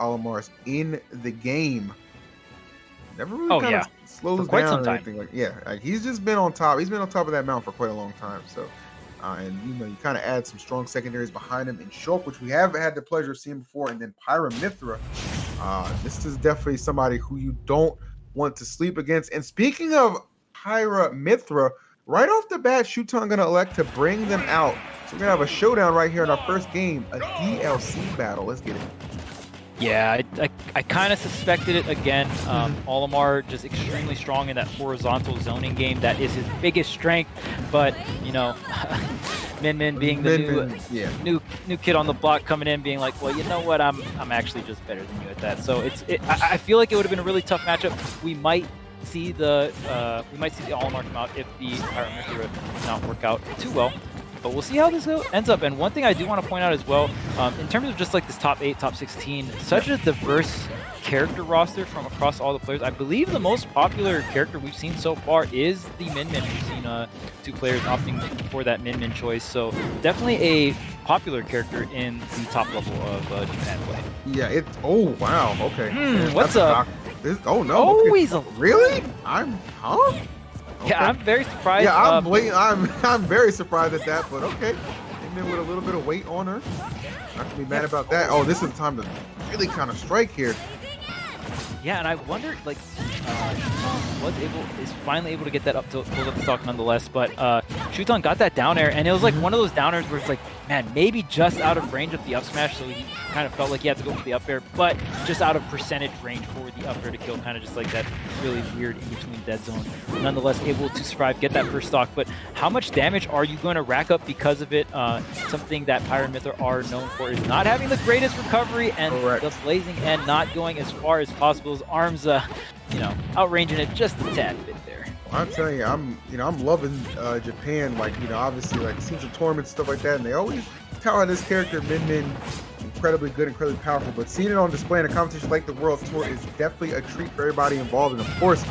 Olimars in the game. Never really kind of slows quite down some or time. anything like he's just been on top. He's been on top of that mount for quite a long time. So, and you kind of add some strong secondaries behind him in Shulk, which we have had the pleasure of seeing before, and then Pyra Mythra. This is definitely somebody who you don't want to sleep against. And speaking of Pyra Mythra, right off the bat, Shuton gonna elect to bring them out. So we're gonna have a showdown right here in our first game, a DLC battle. Let's get it. Yeah, I kind of suspected it again. Olimar just extremely strong in that horizontal zoning game. That is his biggest strength. But Min Min being the new kid on the block coming in, being like, well, you know what, I'm actually just better than you at that. So I feel like it would have been a really tough matchup. We might see the Olimar come out if the Pyra Mythra does not work out too well. But we'll see how this ends up. And one thing I do want to point out as well, in terms of just like this top 8, top 16, such a diverse character roster from across all the players. I believe the most popular character we've seen so far is the Min Min. We've seen 2 players opting for that Min Min choice. So definitely a popular character in the top level of Japan play. Yeah, oh wow, okay. What's up? Oh no. Always okay. Really? Okay. Yeah, I'm very surprised. Yeah, I'm very surprised at that, but okay. And then with a little bit of weight on her. Not gonna be mad about that. Oh, this is the time to really kind of strike here. Yeah, and I wondered, like, is finally able to get that up to pull up the stock nonetheless, but Shuton got that down air, and it was like one of those downers where it's like, man, maybe just out of range of the up smash, so he kind of felt like he had to go for the up air, but just out of percentage range for the up air to kill, kind of just like that really weird in-between dead zone. Nonetheless, able to survive, get that first stock, but how much damage are you going to rack up because of it? Something that Pyra and Mythra are known for is not having the greatest recovery, and the blazing end not going as far as possible. His arms, outranging it just a tad bit there. I'm telling you, I'm loving Japan. Like, obviously, like scenes of tournaments, stuff like that, and they always tout this character, Min Min, incredibly good, incredibly powerful. But seeing it on display in a competition like the World Tour is definitely a treat for everybody involved. And of course,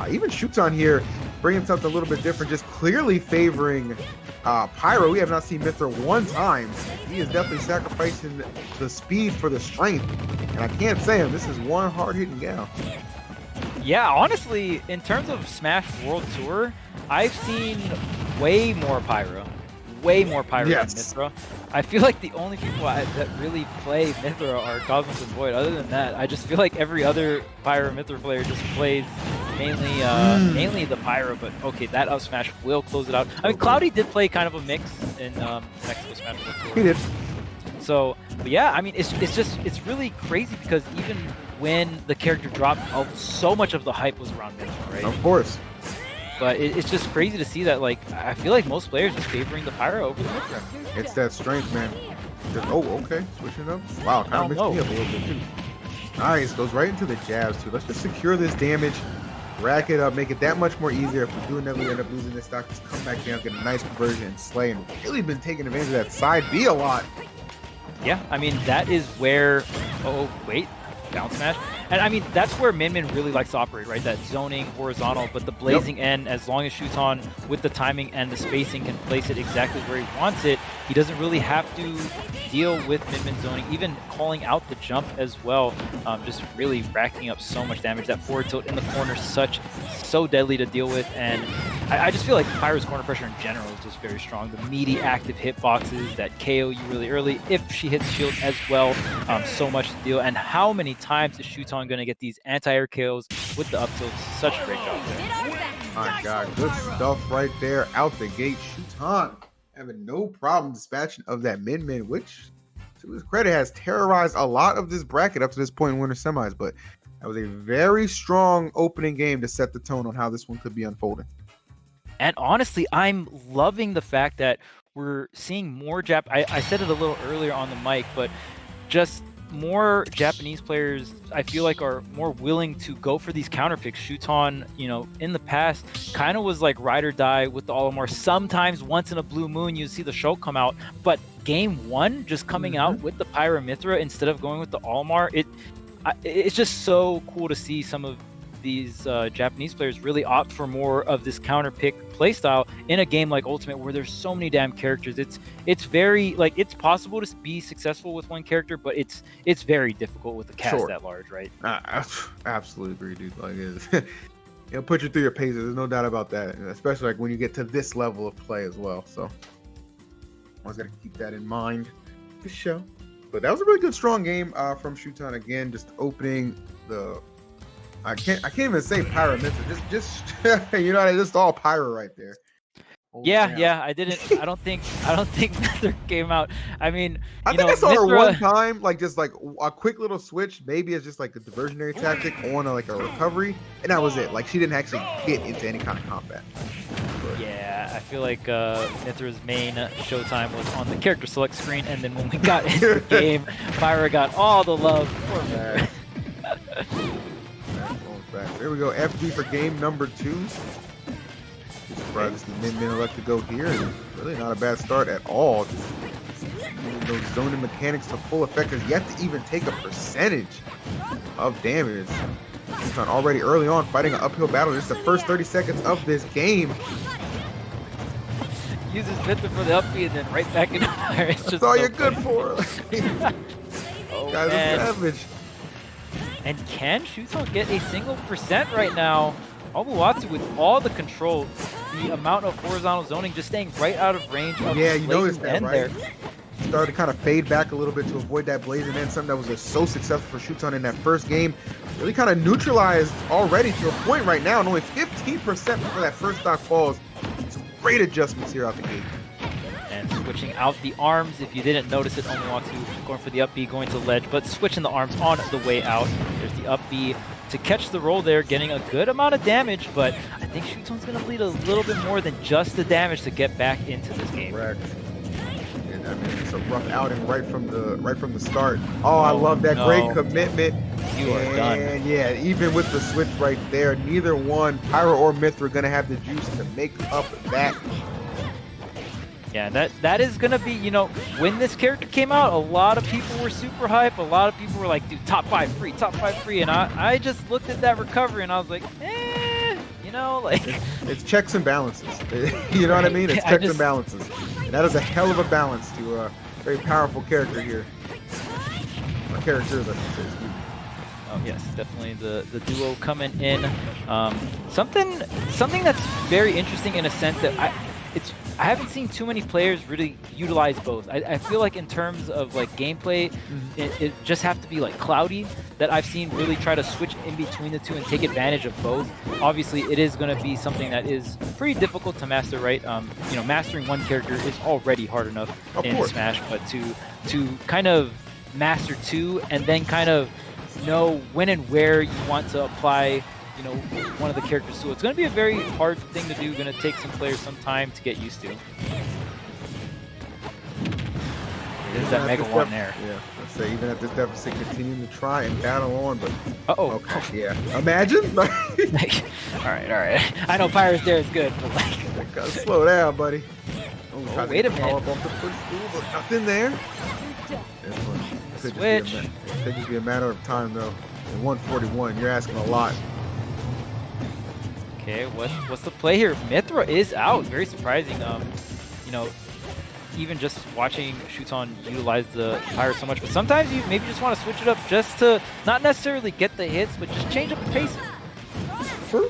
even Shuton here bringing something a little bit different, just clearly favoring Pyra. We have not seen Mythra one time. He is definitely sacrificing the speed for the strength. And I can't say him. This is one hard-hitting gal. Yeah, honestly, in terms of Smash World Tour, I've seen way more Pyra than Mythra. I feel like the only people that really play Mythra are Cosmos and Void. Other than that, I just feel like every other Pyra Mythra player just plays mainly the Pyra. But okay, that up smash will close it out. I mean, Cloudy did play kind of a mix in Mexico Smash World Tour. He did. So, but yeah, I mean, it's really crazy because even when the character dropped, so much of the hype was around Mythra, right? Of course. But it's just crazy to see that, like, I feel like most players are favoring the Pyra over the Mythra. It's that strength, man. Okay. Switching up. Wow, kind of mixed me up a little bit, too. Nice. Goes right into the jabs, too. Let's just secure this damage, rack it up, make it that much more easier. If we do inevitably end up losing this stock, just come back down, get a nice conversion, and slay. And really been taking advantage of that side B a lot. Yeah, I mean, that is where... Oh, wait. Down smash. And I mean, that's where Min Min really likes to operate, right? That zoning, horizontal, but the blazing end, as long as Shuton with the timing and the spacing can place it exactly where he wants it, he doesn't really have to deal with Min Min zoning, even calling out the jump as well, just really racking up so much damage. That forward tilt in the corner, so deadly to deal with, and I just feel like Pyra's corner pressure in general is just very strong. The meaty active hitboxes that KO you really early, if she hits shield as well, so much to deal. And how many times is Shuton going to get these anti-air KOs with the up tilt? Such a great job there. My God, good stuff right there out the gate. Shuton having no problem dispatching of that Min Min, which, to his credit, has terrorized a lot of this bracket up to this point in winter semis. But that was a very strong opening game to set the tone on how this one could be unfolding. And honestly, I'm loving the fact that we're seeing more I said it a little earlier on the mic, but just more Japanese players, I feel like, are more willing to go for these counter picks. Shuton, in the past, kind of was like ride or die with the Olimar. Sometimes once in a blue moon, you see the Shulk come out, but game one, just coming out with the Pyra Mythra instead of going with the Olimar, it's just so cool to see some of these Japanese players really opt for more of this counter pick playstyle in a game like Ultimate, where there's so many damn characters. It's very like it's possible to be successful with one character, but it's very difficult with a cast that large, right? I absolutely agree, dude. Like it'll put you through your paces. There's no doubt about that, especially like when you get to this level of play as well. So I was gonna keep that in mind for sure. But that was a really good, strong game from Shuton. Again, just opening the. I can't even say Pyra Mythra. Just you know, just all Pyra right there. Yeah. I don't think Mythra came out. I mean, I think I saw her one time, like just like a quick little switch. Maybe it's just like a diversionary tactic on like a recovery, and that was it. Like she didn't actually get into any kind of combat. Yeah, I feel like Mythra's main showtime was on the character select screen, and then when we got into the game, Pyra got all the love. Poor Mythra. There we go, FD for game number 2. Surprised the Min elect to go here, and really not a bad start at all. Just using those zoning mechanics to full effect, because yet to even take a percentage of damage. Shuton already early on fighting an uphill battle. Just the first 30 seconds of this game. Uses Mythra for the up B and then right back into fire. It's just that's all you're good for. Oh, guys man. are savage. And can Shuton get a single percent right now? Omuatsu with all the control, the amount of horizontal zoning just staying right out of range of you noticed that, end right? there. Started to kind of fade back a little bit to avoid that blazing end, something that was just so successful for Shuton in that first game. Really kind of neutralized already to a point right now, and only 15% before that first stock falls. Some great adjustments here out the gate. And switching out the arms, if you didn't notice it, Omuatsu going for the up B, going to ledge, but switching the arms on the way out. There's the up B to catch the roll there, getting a good amount of damage, but I think Shuton's going to bleed a little bit more than just the damage to get back into this game. Correct. And I mean, it's a rough outing right from the start. Oh, I love that great commitment. You are done. And yeah, even with the switch right there, neither one, Pyra or Mythra, going to have the juice to make up that. Yeah, that is going to be, you know, when this character came out, a lot of people were super hype. A lot of people were like, dude, top 5 free. And I just looked at that recovery and I was like, you know, like. It's checks and balances. You know what I mean? It's checks and balances. And that is a hell of a balance to a very powerful character here. Or characters, I should say. Oh yes, definitely the duo coming in. Something that's very interesting in a sense that I haven't seen too many players really utilize both. I feel like in terms of like gameplay, it just have to be like cloudy that I've seen really try to switch in between the two and take advantage of both. Obviously, it is going to be something that is pretty difficult to master, right? You know, mastering one character is already hard enough in Smash, but to kind of master two and then kind of know when and where you want to apply, you know, one of the characters to it. It's going to be a very hard thing to do. Going to take some players some time to get used to. There's that Mega One there. Yeah, let's say even at this deficit, continuing to try and battle on, but okay, yeah. Imagine. all right. I know Pyra's there is good, but like, gotta slow down, buddy. Oh, wait a minute. But nothing there. Switch. It could just be a matter of time, though. In 141, you're asking a lot. Okay, what's the play here? Mythra is out. Very surprising. You know, even just watching Shuton utilize the Pyra so much, but sometimes you maybe just want to switch it up just to not necessarily get the hits, but just change up the pace. True.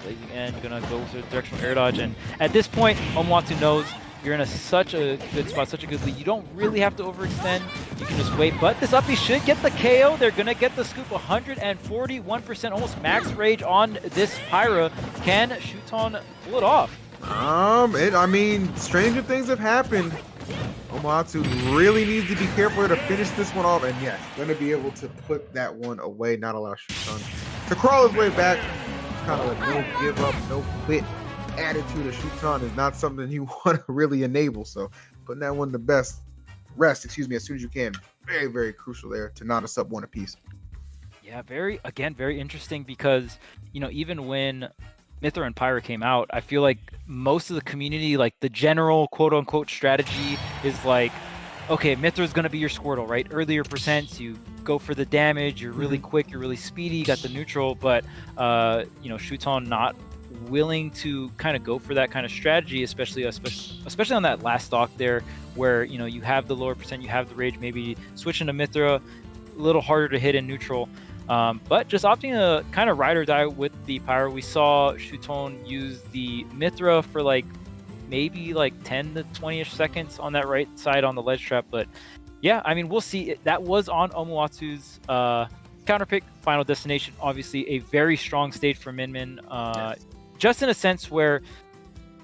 Blazing End gonna go for the directional air dodge, and at this point, Omuatsu knows you're in such a good spot, such a good lead. You don't really have to overextend. You can just wait. But this uppie should get the KO. They're going to get the scoop. 141%, almost max rage on this Pyra. Can Shuton pull it off? I mean, stranger things have happened. Omuatsu really needs to be careful to finish this one off. And yeah, going to be able to put that one away, not allow Shuton to crawl his way back. Kind of like no give up, no quit attitude of Shuton is not something you want to really enable. So putting that one to rest, as soon as you can. Very, very crucial there to not us up one apiece. Yeah, very interesting because, you know, even when Mythra and Pyra came out, I feel like most of the community, like the general quote unquote strategy is like okay, Mythra's going to be your Squirtle, right? Earlier percents, you go for the damage, you're really quick, you're really speedy, you got the neutral, but, you know, Shuton not willing to kind of go for that kind of strategy, especially on that last stock there, where, you know, you have the lower percent, you have the rage, maybe switching to Mythra, a little harder to hit in neutral. But just opting to kind of ride or die with the Pyra. We saw Shuton use the Mythra for like maybe like 10 to 20-ish seconds on that right side on the ledge trap. But yeah, I mean, we'll see. That was on Omuatsu's counter pick, Final Destination. Obviously, a very strong stage for Min, Yes. just in a sense where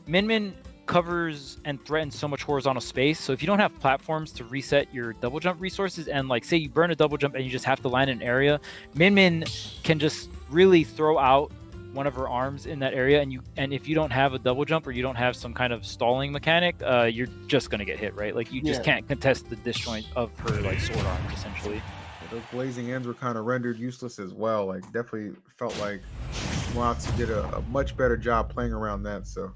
Min covers and threatens so much horizontal space. So if you don't have platforms to reset your double jump resources, and like say you burn a double jump and you just have to land in an area, Min can just really throw out one of her arms in that area, and if you don't have a double jump or you don't have some kind of stalling mechanic, you're just gonna get hit, right? Like you just can't contest the disjoint of her like sword arms essentially. Those blazing ends were kind of rendered useless as well. Like definitely felt like Omuatsu did a much better job playing around that. So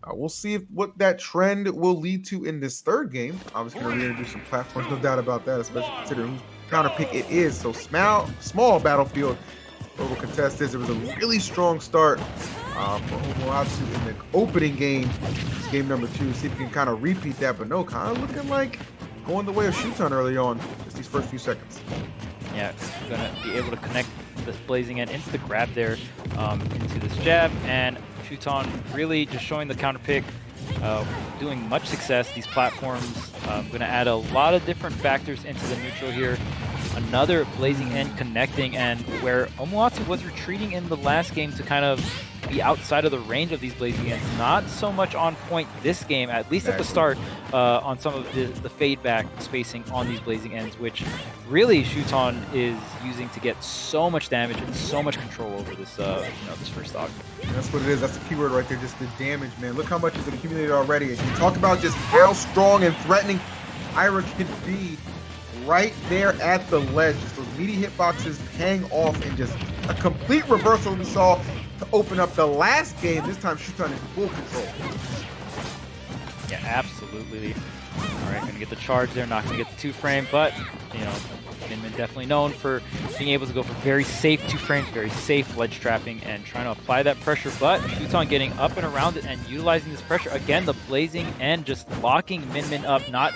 we'll see what that trend will lead to in this third game. Obviously going to reintroduce some platforms, no doubt about that, especially considering whose counter pick it is. So small battlefield where we'll contest this. It was a really strong start for Omuatsu in the opening game, game number 2. See if we can kind of repeat that, but no, kind of looking like going the way of Shuton early on, just these first few seconds. Yeah, gonna be able to connect this blazing end into the grab there, into this jab, and Shuton really just showing the counter pick, doing much success. These platforms gonna add a lot of different factors into the neutral here. Another blazing end connecting, and where Omuatsu was retreating in the last game to kind of be outside of the range of these blazing ends, not so much on point this game, at least at the start, on some of the fade back spacing on these blazing ends, which really Shuton is using to get so much damage and so much control over this this first stock. That's what it is. That's the keyword right there, just the damage, man. Look how much is accumulated already. And you talk about just how strong and threatening Pyra can be right there at the ledge. Just those meaty hitboxes paying off, and just a complete reversal we saw to open up the last game. This time Shuton in full control. Yeah, absolutely. All right, gonna get the charge there, not gonna get the 2-frame, but you know, Min definitely known for being able to go for very safe 2-frames, very safe ledge trapping, and trying to apply that pressure. But Shuton getting up and around it and utilizing this pressure again, the blazing and just locking Min up, not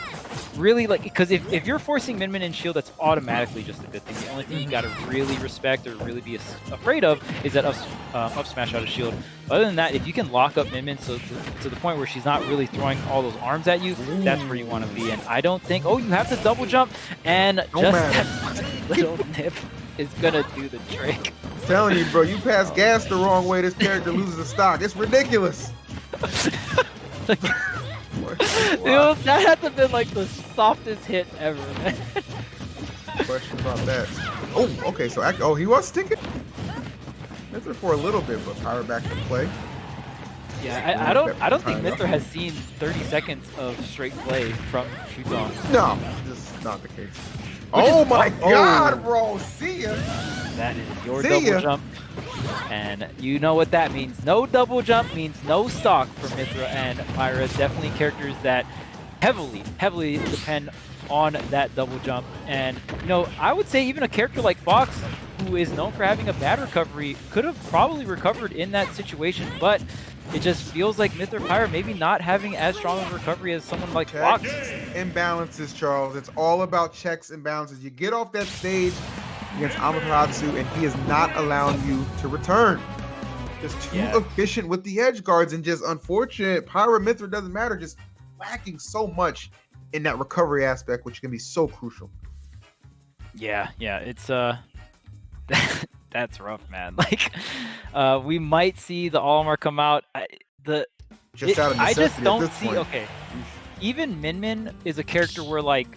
really like, because if you're forcing Min in shield, that's automatically just a good thing. The only thing you got to really respect or really be afraid of is that up smash out of shield. Other than that, if you can lock up Min so to the point where she's not really throwing all those arms at you, that's where you want to be. And I don't think, oh, you have to double jump, and just that little tip is gonna do the trick. I'm telling you, bro, you pass gas the wrong way, this character loses a stock. It's ridiculous. You know, that had to have been like the softest hit ever, man. Question about that. Oh, okay, so he was sticking Mythra for a little bit, but Pyra back to play. Yeah, I don't think Mythra has seen 30 seconds of straight play from Shuton. No, this is not the case. Oh my god, bro, see ya. That is your double jump. And you know what that means. No double jump means no stock for Mythra and Pyra. Definitely characters that heavily depend on that double jump. And, you know, I would say even a character like Fox, who is known for having a bad recovery, could have probably recovered in that situation, but it just feels like Mythra Pyra maybe not having as strong of a recovery as someone like Fox. Imbalances, Charles. It's all about checks and balances. You get off that stage against Omuatsu, and he is not allowing you to return. Just too efficient with the edge guards, and just unfortunate. Pyra, Mythra doesn't matter. Just lacking so much in that recovery aspect, which can be so crucial. Yeah, it's that's rough, man. Like, we might see the Olimar come out. I just don't see. Okay, even Min is a character where like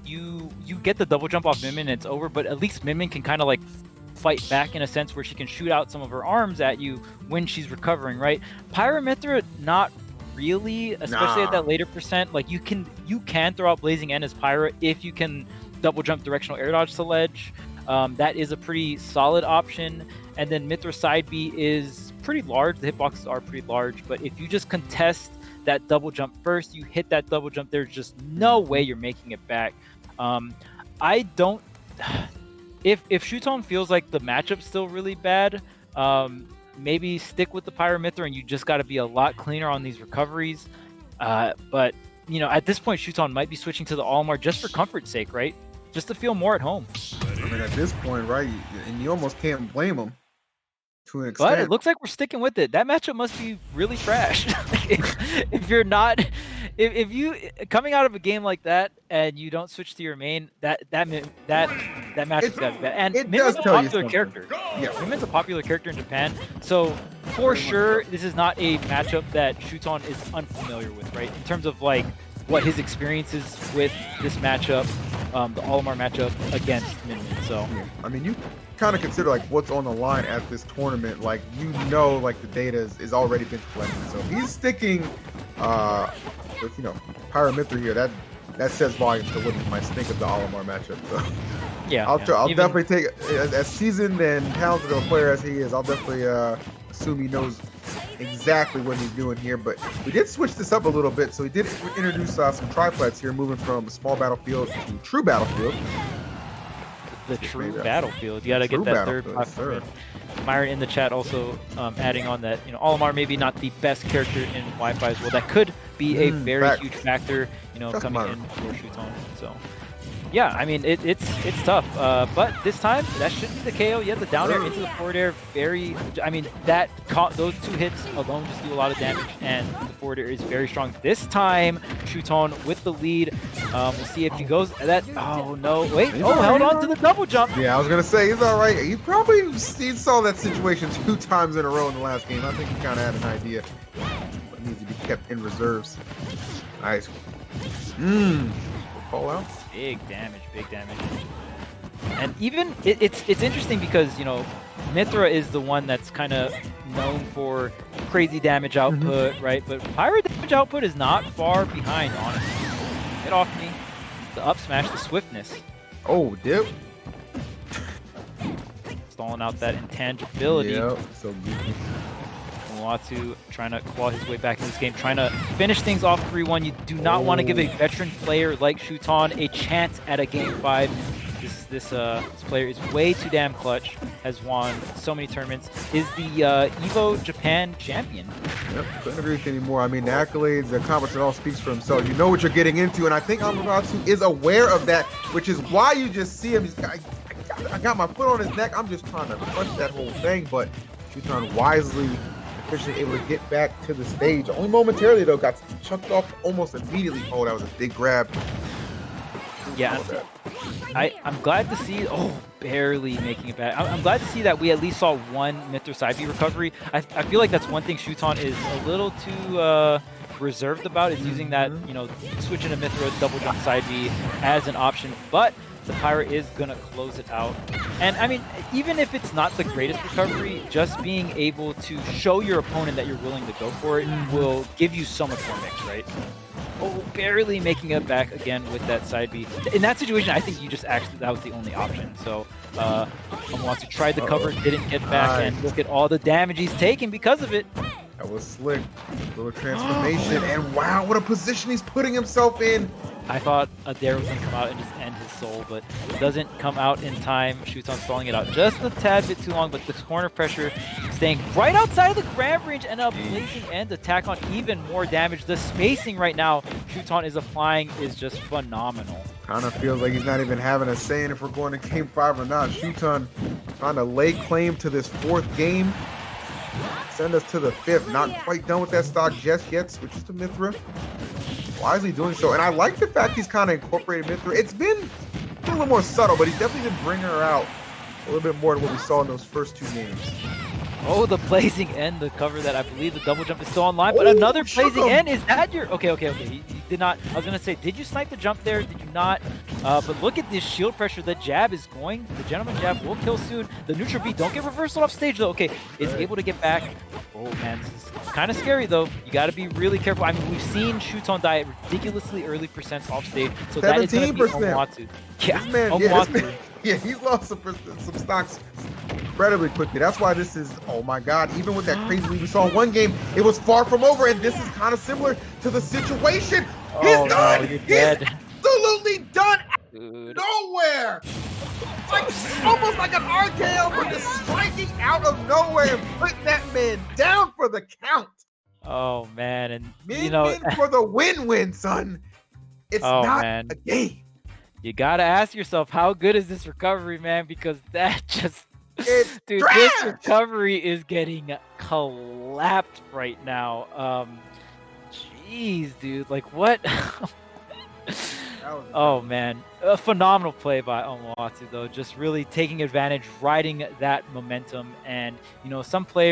you get the double jump off Min and it's over, but at least Min can kind of like fight back in a sense where she can shoot out some of her arms at you when she's recovering, right? Pyra, Mythra, not really, especially at that later percent. Like you can throw out blazing end as Pyra if you can double jump directional air dodge to ledge. That is a pretty solid option. And then Mythra side B is pretty large. The hitboxes are pretty large, but if you just contest that double jump first. You hit that double jump. There's just no way you're making it back. I don't. If Shuton feels like the matchup's still really bad, maybe stick with the Pyra Mythra, and you just got to be a lot cleaner on these recoveries. But you know, at this point, Shuton might be switching to the Olimar just for comfort's sake, right? Just to feel more at home. I mean, at this point, right, and you almost can't blame him to an extent. But it looks like we're sticking with it. That matchup must be really trash. if you're not, if you coming out of a game like that and you don't switch to your main, that matchup's got to be bad. And Minmin's a popular character. Yeah, Minmin's a popular character in Japan, so for sure this is not a matchup that Shuton is unfamiliar with, right? In terms of like what his experience is with this matchup, the Olimar matchup against Minmin. So I mean, you kind of consider like what's on the line at this tournament, like, you know, like the data is already been collected. So if he's sticking with, you know, Pyra Mythra here, that says volumes to what he might think of the Olimar matchup. So yeah, I'll definitely take, as seasoned and talented a player as he is, I'll definitely assume he knows exactly what he's doing here. But we did switch this up a little bit, so he did introduce some triplets here, moving from a small battlefield to true battlefield. The true battlefield. You got to get that third platform. Myron in the chat also adding on that, you know, Olimar maybe not the best character in Wi-Fi as well. That could be a very huge factor, you know, coming in for Shuton. So yeah, I mean, it's tough. But this time that should be the KO. Yeah, the down air into the forward air. I mean, those two hits alone just do a lot of damage, and the forward air is very strong. This time, Shuton with the lead. We'll see if he goes that. Oh no! Wait! Held on to the double jump. Yeah, I was gonna say he's all right. He probably saw that situation 2 times in a row in the last game. I think he kind of had an idea. It needs to be kept in reserves. Nice. Call out. Big damage. And even it's interesting because, you know, Mythra is the one that's kind of known for crazy damage output, right? But Pyra damage output is not far behind, honestly. Get off me. The up smash, the swiftness. Oh, dip. Stalling out that intangibility. Yep, so good. Omuatsu trying to claw his way back in this game, trying to finish things off 3-1. You do not want to give a veteran player like Shuton a chance at a Game 5. This player is way too damn clutch, has won so many tournaments, is the EVO Japan champion. Yep, couldn't agree with you anymore. I mean, the accolades, the accomplishment all speaks for himself. You know what you're getting into, and I think Omuatsu is aware of that, which is why you just see him. I got my foot on his neck. I'm just trying to crush that whole thing, but Shuton wisely, efficiently able to get back to the stage. Only momentarily, though, got chucked off almost immediately. Oh, that was a big grab. Yeah, I'm glad to see, barely making it back. I'm glad to see that we at least saw one Mythra side B recovery. I feel like that's one thing Shuton is a little too reserved about, is using that, you know, switching to Mythra double jump side B as an option. But the Pyra is going to close it out. And I mean, even if it's not the greatest recovery, just being able to show your opponent that you're willing to go for it will give you so much more mix, right? Oh, barely making it back again with that side B. In that situation, I think you just actually, that was the only option. So Omuatsu tried the cover, didn't get back, and look at all the damage he's taken because of it. That was slick. A little transformation, and wow, what a position he's putting himself in. I thought Adair was going to come out and just end his soul, but it doesn't come out in time. Shuton stalling it out just a tad bit too long, but the corner pressure staying right outside of the grab range and a blazing end attack on even more damage. The spacing right now Shuton is applying is just phenomenal. Kind of feels like he's not even having a say in if we're going to Game 5 or not. Shuton trying to lay claim to this 4th game. Send us to the 5th. Not quite done with that stock just yet. Switches to Mythra. Wisely doing so. And I like the fact he's kind of incorporated Mythra. It's been a little more subtle, but he's definitely been bringing her out a little bit more than what we saw in those first 2 games. Oh, the blazing end, the cover that I believe the double jump is still online, but another blazing end. Is that your... Okay. He did not... I was going to say, did you snipe the jump there? Did you not? But look at this shield pressure. The jab is going. The gentleman jab will kill soon. The neutral B, don't get reversal off stage, though. Okay, is able to get back. Oh, man, this is kind of scary, though. You got to be really careful. I mean, we've seen Shuton die at ridiculously early percents off stage, so that is going to be Omuatsu. Yeah, Omuatsu. Yeah, he's lost some stocks incredibly quickly. That's why this is, oh my God, even with that crazy lead we saw in one game, it was far from over, and this is kind of similar to the situation. He's done! No, you're He's dead. absolutely done out Dude. of nowhere! Like, almost like an RKO, but just striking out of nowhere and putting that man down for the count. Oh man, and Min for the win-win, son. It's not a game. You gotta ask yourself, how good is this recovery, man? Because that just, dude, trash. This recovery is getting collapsed right now. Jeez, dude, like what? Oh man, a phenomenal play by Omuatsu though, just really taking advantage, riding that momentum, and some players.